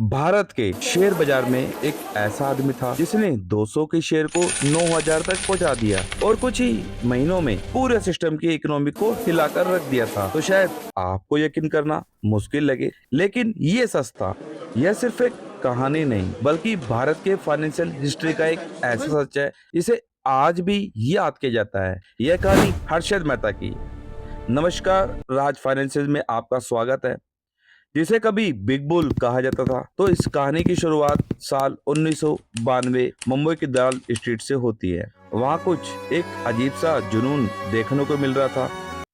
भारत के शेयर बाजार में एक ऐसा आदमी था जिसने 200 के शेयर को 9000 तक पहुंचा दिया और कुछ ही महीनों में पूरे सिस्टम की इकोनॉमी को हिलाकर रख दिया था। तो शायद आपको यकीन करना मुश्किल लगे, लेकिन ये सच था। यह सिर्फ एक कहानी नहीं बल्कि भारत के फाइनेंशियल हिस्ट्री का एक ऐसा सच है जिसे आज भी याद किया जाता है। यह कहानी हर्षद मेहता की। नमस्कार, राज फाइनेंशियल में आपका स्वागत है। जिसे कभी बिग बुल कहा जाता था, तो इस कहानी की शुरुआत साल 1992 मुंबई की दलाल स्ट्रीट से होती है। वहाँ कुछ एक अजीब सा जुनून देखने को मिल रहा था।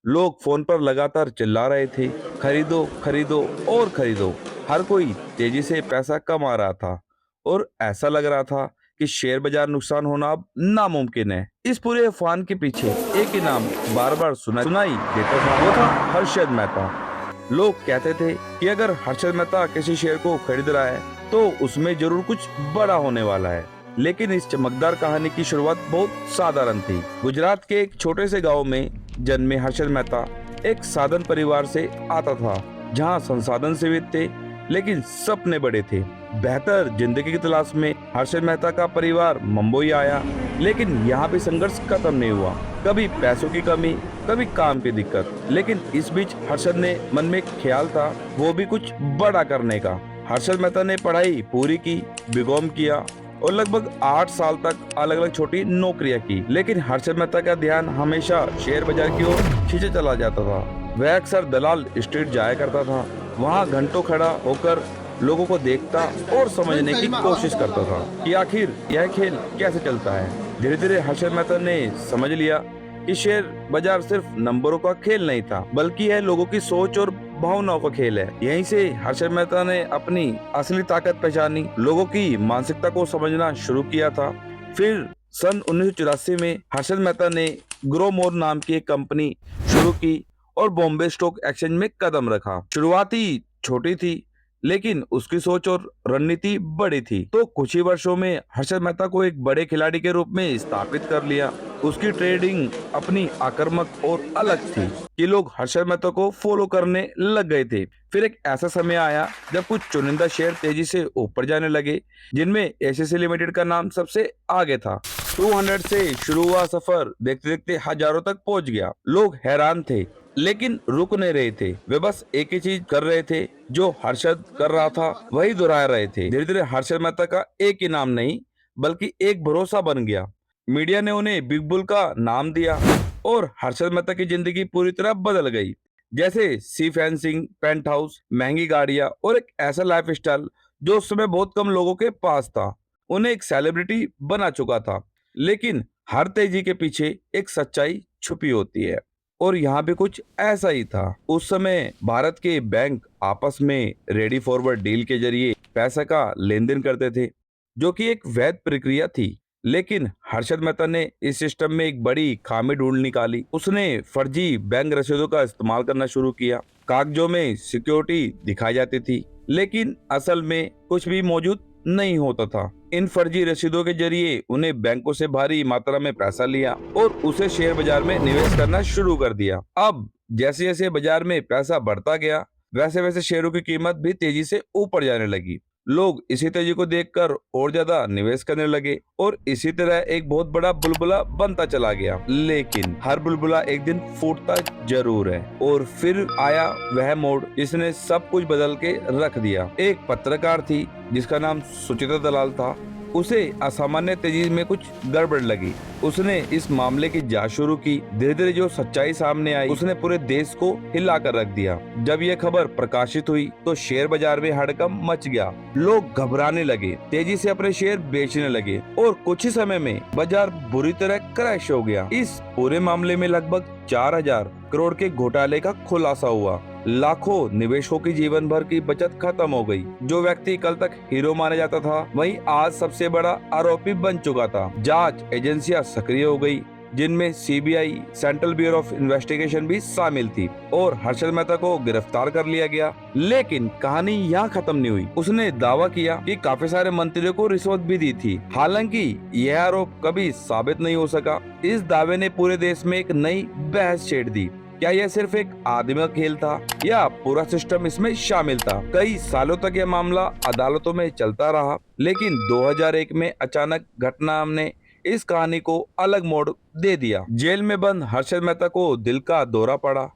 लोग फोन पर लगातार चिल्ला रहे थे, खरीदो खरीदो और खरीदो। हर कोई तेजी से पैसा कमा रहा था और ऐसा लग रहा था कि शेयर बाजार नुकसान होना अब नामुमकिन है। इस पूरे अफवाह के पीछे एक ही नाम बार बार सुनाई देता था, वो था हर्षद मेहता। लोग कहते थे कि अगर हर्षद मेहता किसी शेयर को खरीद रहा है तो उसमें जरूर कुछ बड़ा होने वाला है। लेकिन इस चमकदार कहानी की शुरुआत बहुत साधारण थी। गुजरात के एक छोटे से गांव में जन्मे हर्षद मेहता एक साधारण परिवार से आता था, जहां संसाधन सीमित थे लेकिन सपने बड़े थे। बेहतर जिंदगी की तलाश में हर्षद मेहता का परिवार मुंबई आया, लेकिन यहाँ भी संघर्ष खत्म नहीं हुआ। कभी पैसों की कमी, कभी काम की दिक्कत, लेकिन इस बीच हर्षद ने मन में एक ख्याल था, वो भी कुछ बड़ा करने का। हर्षद मेहता ने पढ़ाई पूरी की, बीकॉम किया और लगभग 8 साल तक अलग अलग छोटी नौकरियां की। लेकिन हर्षद मेहता का ध्यान हमेशा शेयर बाजार की ओर खींचे चला जाता था। वह अक्सर दलाल स्ट्रीट जाया करता था, वहाँ घंटों खड़ा होकर लोगों को देखता और समझने की कोशिश करता था कि आखिर यह खेल कैसे चलता है। धीरे धीरे हर्षद मेहता ने समझ लिया कि शेयर बाजार सिर्फ नंबरों का खेल नहीं था, बल्कि यह लोगों की सोच और भावनाओं का खेल है। यहीं से हर्षद मेहता ने अपनी असली ताकत पहचानी, लोगों की मानसिकता को समझना शुरू किया था। फिर सन 1984 में हर्षद मेहता ने ग्रो मोर नाम की एक कंपनी शुरू की और बॉम्बे स्टॉक एक्सचेंज में कदम रखा। शुरुआती छोटी थी, लेकिन उसकी सोच और रणनीति बड़ी थी। तो कुछ ही वर्षों में हर्षद मेहता को एक बड़े खिलाड़ी के रूप में स्थापित कर लिया। उसकी ट्रेडिंग अपनी आक्रामक और अलग थी कि लोग हर्षद मेहता को फॉलो करने लग गए थे। फिर एक ऐसा समय आया जब कुछ चुनिंदा शेयर तेजी से ऊपर जाने लगे, जिनमें एसीसी लिमिटेड का नाम सबसे आगे था। 200 से शुरू हुआ सफर देखते देखते हजारों तक पहुंच गया। लोग हैरान थे, लेकिन रुक नहीं रहे थे। वे बस एक ही चीज कर रहे थे जो हर्षद कर रहा था, वही दोहरा रहे थे। धीरे धीरे हर्षद मेहता का एक ही नाम नहीं बल्कि एक भरोसा बन गया। मीडिया ने उन्हें बिग बुल का नाम दिया और हर्षद मेहता की जिंदगी पूरी तरह बदल गई। जैसे सी फैंसिंग, पेंट हाउस, महंगी गाड़ियां और एक ऐसा लाइफ स्टाइल जो उस समय बहुत कम लोगों के पास था। उन्हें एक सेलिब्रिटी बना चुका था। लेकिन हर तेजी के पीछे एक सच्चाई छुपी होती है, और यहाँ भी कुछ ऐसा ही था। उस समय भारत के बैंक आपस में रेडी फॉरवर्ड डील के जरिए पैसा का लेन देन करते थे, जो कि एक वैध प्रक्रिया थी। लेकिन हर्षद मेहता ने इस सिस्टम में एक बड़ी खामी ढूंढ निकाली। उसने फर्जी बैंक रसीदों का इस्तेमाल करना शुरू किया। कागजों में सिक्योरिटी दिखाई जाती थी, लेकिन असल में कुछ भी मौजूद नहीं होता था। इन फर्जी रसीदों के जरिए उन्हें बैंकों से भारी मात्रा में पैसा लिया और उसे शेयर बाजार में निवेश करना शुरू कर दिया। अब जैसे जैसे बाजार में पैसा बढ़ता गया, वैसे वैसे शेयरों की कीमत भी तेजी से ऊपर जाने लगी। लोग इसी तेजी को देखकर और ज्यादा निवेश करने लगे और इसी तरह एक बहुत बड़ा बुलबुला बनता चला गया। लेकिन हर बुलबुला एक दिन फूटता जरूर है, और फिर आया वह मोड़ जिसने सब कुछ बदल के रख दिया। एक पत्रकार थी जिसका नाम सुचित्रा दलाल था। उसे असामान्य तेजी में कुछ गड़बड़ लगी। उसने इस मामले की जांच शुरू की। धीरे धीरे जो सच्चाई सामने आई, उसने पूरे देश को हिला कर रख दिया। जब यह खबर प्रकाशित हुई तो शेयर बाजार में हड़कंप मच गया। लोग घबराने लगे, तेजी से अपने शेयर बेचने लगे और कुछ ही समय में बाजार बुरी तरह क्रैश हो गया। इस पूरे मामले में लगभग 4000 करोड़ के घोटाले का खुलासा हुआ। लाखों निवेशकों की जीवन भर की बचत खत्म हो गई। जो व्यक्ति कल तक हीरो माना जाता था, वही आज सबसे बड़ा आरोपी बन चुका था। जांच एजेंसियां सक्रिय हो गई, जिनमें CBI, central bureau of investigation भी शामिल थी, और हर्षद मेहता को गिरफ्तार कर लिया गया। लेकिन कहानी यहाँ खत्म नहीं हुई। उसने दावा किया कि काफी सारे मंत्रियों को रिश्वत भी दी थी। हालांकि यह आरोप कभी साबित नहीं हो सका। इस दावे ने पूरे देश में एक नई बहस छेड़ दी। क्या यह सिर्फ एक आदमी का खेल था या पूरा सिस्टम इसमें शामिल था? कई सालों तक यह मामला अदालतों में चलता रहा, लेकिन 2001 में अचानक घटना ने इस कहानी को अलग मोड़ दे दिया। जेल में बंद हर्षद मेहता को दिल का दौरा पड़ा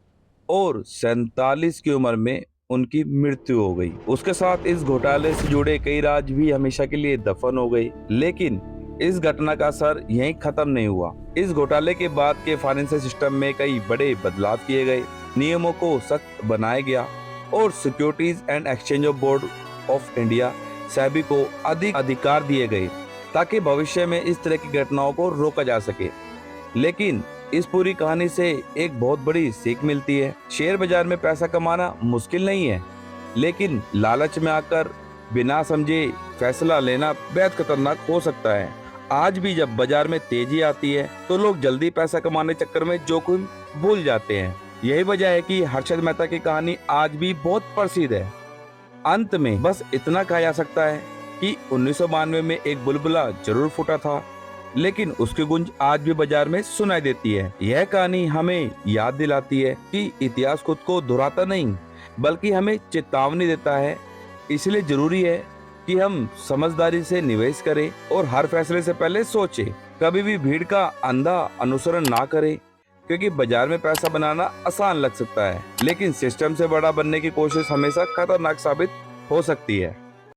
और 47 की उम्र में उनकी मृत्यु हो गई। उसके साथ इस घोटाले से जुड़े कई राज भी हमेशा के लिए दफन हो गए। लेकिन इस घटना का असर यहीं खत्म नहीं हुआ। इस घोटाले के बाद के फाइनेंशियल सिस्टम में कई बड़े बदलाव किए गए, नियमों को सख्त बनाया गया और securities and exchange board of India SEBI को अधिक अधिकार दिए गए ताकि भविष्य में इस तरह की घटनाओं को रोका जा सके। लेकिन इस पूरी कहानी से एक बहुत बड़ी सीख मिलती है। शेयर बाजार में पैसा कमाना मुश्किल नहीं है, लेकिन लालच में आकर बिना समझे फैसला लेना बेहद खतरनाक हो सकता है। आज भी जब बाजार में तेजी आती है तो लोग जल्दी पैसा कमाने चक्कर में जोखिम भूल जाते हैं। यही वजह है कि हर्षद मेहता की कहानी आज भी बहुत प्रसिद्ध है। अंत में बस इतना कहा जा सकता है कि 1992 में एक बुलबुला जरूर फूटा था, लेकिन उसकी गूंज आज भी बाजार में सुनाई देती है। यह कहानी हमें याद दिलाती है कि इतिहास खुद को दोहराता नहीं, बल्कि हमें चेतावनी देता है। इसलिए जरूरी है कि हम समझदारी से निवेश करें और हर फैसले से पहले सोचें। कभी भी भीड़ का अंधा अनुसरण ना करें, क्योंकि बाजार में पैसा बनाना आसान लग सकता है, लेकिन सिस्टम से बड़ा बनने की कोशिश हमेशा खतरनाक साबित हो सकती है।